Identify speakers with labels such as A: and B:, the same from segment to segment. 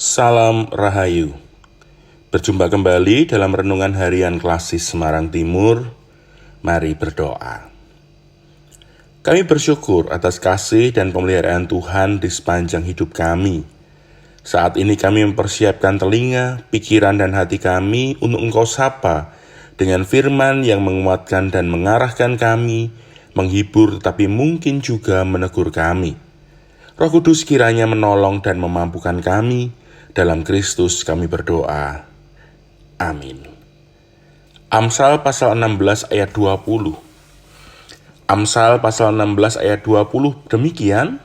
A: Salam Rahayu. Berjumpa kembali dalam renungan harian klasis Semarang Timur. Mari berdoa. Kami bersyukur atas kasih dan pemeliharaan Tuhan di sepanjang hidup kami. Saat ini kami mempersiapkan telinga, pikiran dan hati kami untuk Engkau sapa dengan firman yang menguatkan dan mengarahkan kami, menghibur tetapi mungkin juga menegur kami. Roh Kudus kiranya menolong dan memampukan kami. Dalam Kristus kami berdoa. Amin. Amsal pasal 16 ayat 20. Amsal pasal 16 ayat 20 demikian,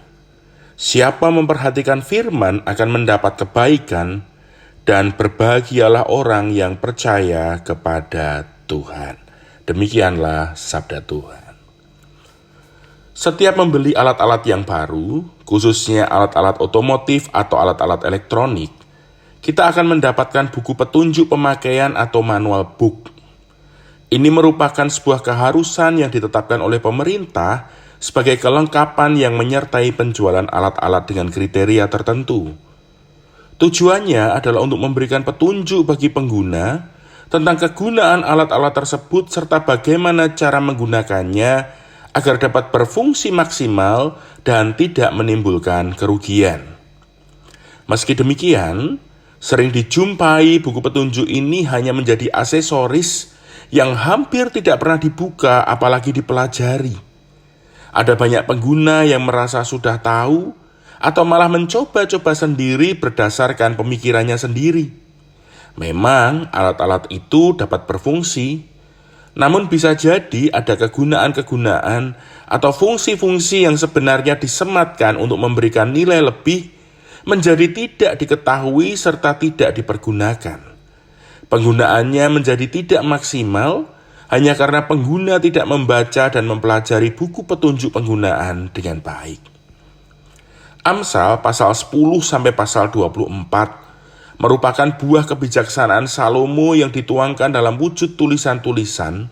A: siapa memperhatikan firman akan mendapat kebaikan, dan berbahagialah orang yang percaya kepada Tuhan. Demikianlah sabda Tuhan. Setiap membeli alat-alat yang baru, khususnya alat-alat otomotif atau alat-alat elektronik, kita akan mendapatkan buku petunjuk pemakaian atau manual book. Ini merupakan sebuah keharusan yang ditetapkan oleh pemerintah sebagai kelengkapan yang menyertai penjualan alat-alat dengan kriteria tertentu. Tujuannya adalah untuk memberikan petunjuk bagi pengguna tentang kegunaan alat-alat tersebut serta bagaimana cara menggunakannya agar dapat berfungsi maksimal dan tidak menimbulkan kerugian. Meski demikian, sering dijumpai buku petunjuk ini hanya menjadi aksesoris yang hampir tidak pernah dibuka apalagi dipelajari. Ada banyak pengguna yang merasa sudah tahu atau malah mencoba-coba sendiri berdasarkan pemikirannya sendiri. Memang alat-alat itu dapat berfungsi, namun bisa jadi ada kegunaan-kegunaan atau fungsi-fungsi yang sebenarnya disematkan untuk memberikan nilai lebih menjadi tidak diketahui serta tidak dipergunakan. Penggunaannya menjadi tidak maksimal hanya karena pengguna tidak membaca dan mempelajari buku petunjuk penggunaan dengan baik. Amsal pasal 10 sampai pasal 24 merupakan buah kebijaksanaan Salomo yang dituangkan dalam wujud tulisan-tulisan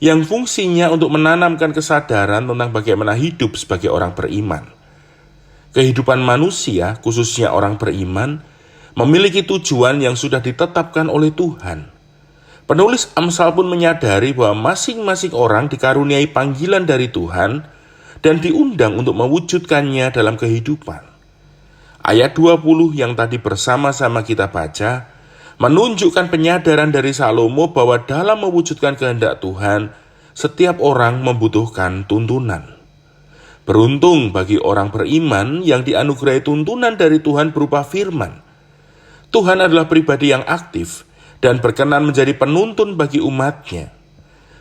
A: yang fungsinya untuk menanamkan kesadaran tentang bagaimana hidup sebagai orang beriman. Kehidupan manusia, khususnya orang beriman, memiliki tujuan yang sudah ditetapkan oleh Tuhan. Penulis Amsal pun menyadari bahwa masing-masing orang dikaruniai panggilan dari Tuhan dan diundang untuk mewujudkannya dalam kehidupan. Ayat 20 yang tadi bersama-sama kita baca menunjukkan penyadaran dari Salomo bahwa dalam mewujudkan kehendak Tuhan, setiap orang membutuhkan tuntunan. Beruntung bagi orang beriman yang dianugerahi tuntunan dari Tuhan berupa firman. Tuhan adalah pribadi yang aktif dan berkenan menjadi penuntun bagi umatnya.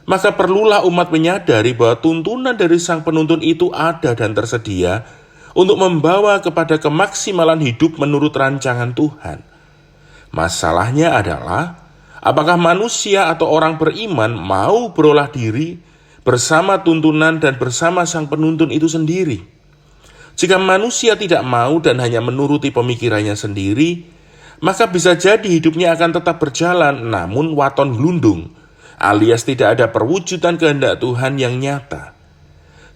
A: Maka perlulah umat menyadari bahwa tuntunan dari sang penuntun itu ada dan tersedia untuk membawa kepada kemaksimalan hidup menurut rancangan Tuhan. Masalahnya adalah, apakah manusia atau orang beriman mau berolah diri bersama tuntunan dan bersama sang penuntun itu sendiri? Jika manusia tidak mau dan hanya menuruti pemikirannya sendiri, maka bisa jadi hidupnya akan tetap berjalan namun waton glundung, alias tidak ada perwujudan kehendak Tuhan yang nyata.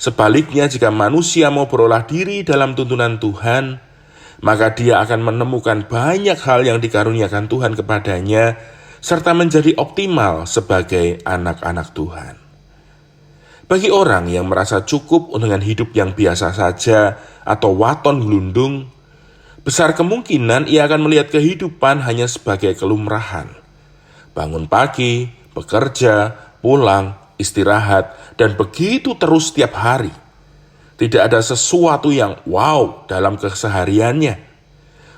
A: Sebaliknya, jika manusia mau berolah diri dalam tuntunan Tuhan, maka dia akan menemukan banyak hal yang dikaruniakan Tuhan kepadanya serta menjadi optimal sebagai anak-anak Tuhan. Bagi orang yang merasa cukup dengan hidup yang biasa saja atau waton glundung, besar kemungkinan ia akan melihat kehidupan hanya sebagai kelumrahan. Bangun pagi, bekerja, pulang, istirahat, dan begitu terus setiap hari. Tidak ada sesuatu yang wow dalam kesehariannya.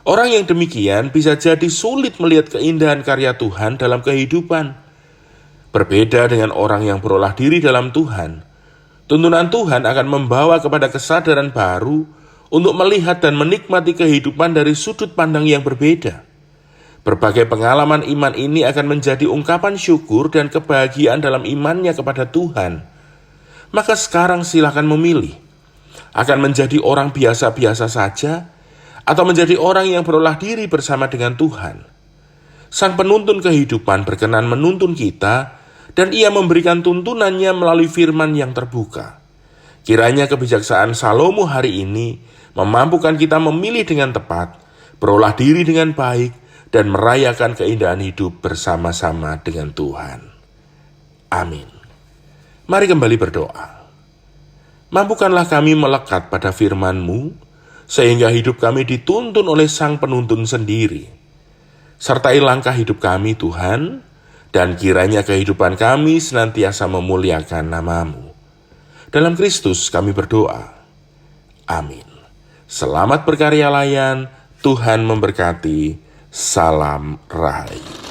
A: Orang yang demikian bisa jadi sulit melihat keindahan karya Tuhan dalam kehidupan. Berbeda dengan orang yang berolah diri dalam Tuhan, tuntunan Tuhan akan membawa kepada kesadaran baru untuk melihat dan menikmati kehidupan dari sudut pandang yang berbeda. Berbagai pengalaman iman ini akan menjadi ungkapan syukur dan kebahagiaan dalam imannya kepada Tuhan. Maka sekarang silakan memilih, akan menjadi orang biasa-biasa saja atau menjadi orang yang berolah diri bersama dengan Tuhan. Sang penuntun kehidupan berkenan menuntun kita, dan ia memberikan tuntunannya melalui firman yang terbuka. Kiranya kebijaksanaan Salomo hari ini memampukan kita memilih dengan tepat, berolah diri dengan baik, dan merayakan keindahan hidup bersama-sama dengan Tuhan. Amin. Mari kembali berdoa. Mampukanlah kami melekat pada firman-Mu, sehingga hidup kami dituntun oleh Sang Penuntun sendiri. Sertai langkah hidup kami, Tuhan, dan kiranya kehidupan kami senantiasa memuliakan nama-Mu. Dalam Kristus kami berdoa. Amin. Selamat berkarya layan, Tuhan memberkati. Salam Rahayu.